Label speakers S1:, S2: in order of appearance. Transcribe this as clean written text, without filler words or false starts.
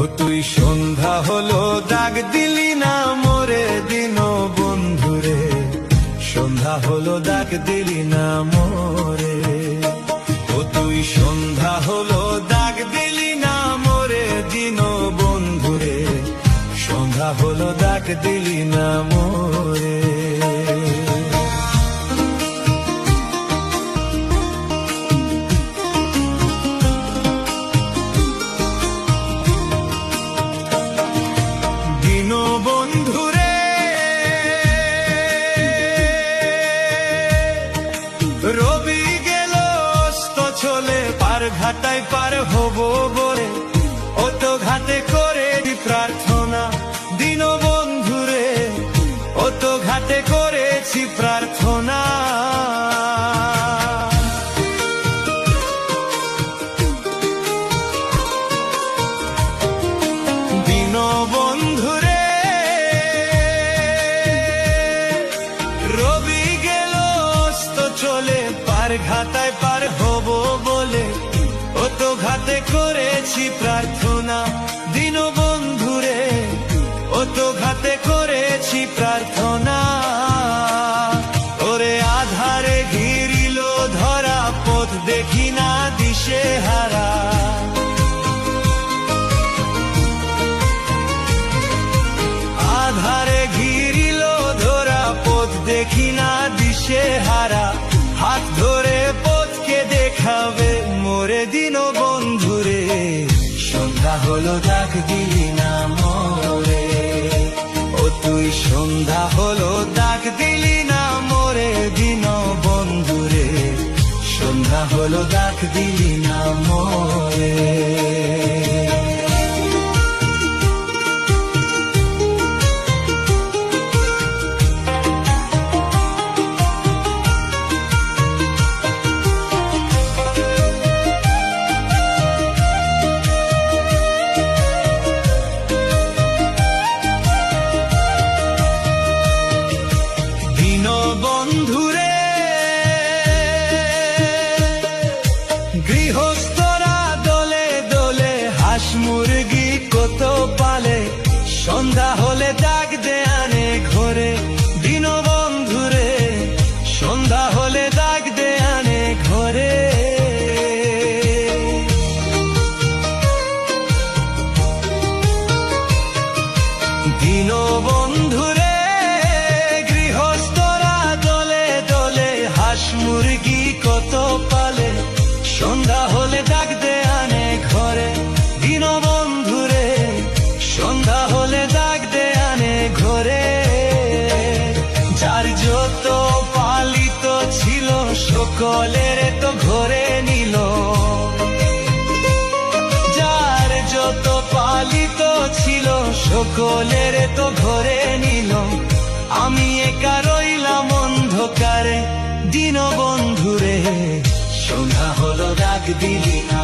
S1: ও তুই সন্ধ্যা হলো ডাক দিলি না মোরে দিন বন্ধুরে, সন্ধ্যা হলো ডাক দিলি না মোরে। ও তুই সন্ধ্যা হলো ডাক দিলি না মোরে দিন বন্ধুরে, সন্ধ্যা হলো ডাক দিলি না মোরে। রবি গেল অস্ত চলে, পার ঘাটায় পার হব বলে ও তো ঘাটে করে প্রার্থনা দিন বন্ধুরে, ও তো ঘাটে করেছি প্রার্থনা। দিন বন্ধুরে রবি গেল অস্ত চলে, পার ঘাটায় পার হব বলে ও তো ঘাটে করেছি প্রার্থনা দিন বন্ধুরে, ও তো ঘাটে করেছি প্রার্থনা। ওরে আধারে ঘিরিল ধরা, পথ দেখি না দিশে হারা, আধারে ঘিরিল ধরা, পথ দেখি না দিশে হারা। হাত ধরে পথকে দেখাবে মোরে দিন বন্ধুরে, সন্ধ্যা হলো ডাক দিলি না মোরে। ও তুই সন্ধ্যা হলো ডাক দিলি না মোরে দিন বন্ধুরে, সন্ধ্যা হলো ডাক দিলি না মোরে। বন্ধুরে গৃহস্থরা দলে দলে হাঁস মুরগি কত পালে, সন্ধ্যা হলে ডাক দে আনে ঘরে দিন বন্ধুরে, সন্ধ্যা হলে ডাক দে আনে ঘরে। দিন বন্ধুরে মুরগি কত পালে, সন্ধ্যা হলে ডাক দে আনে ঘরে দিন বন্ধুরে, সন্ধ্যা হলে ডাক দে আনে ঘরে। যার যত পালিত ছিল সকলের তো ঘরে নিল, যার যত পালিত ছিল সকলের তো ঘরে নিল, আমি একা রইলাম অন্ধকারে দিন বন্ধুরে, সন্ধ্যা হলো ডাক দিলি না।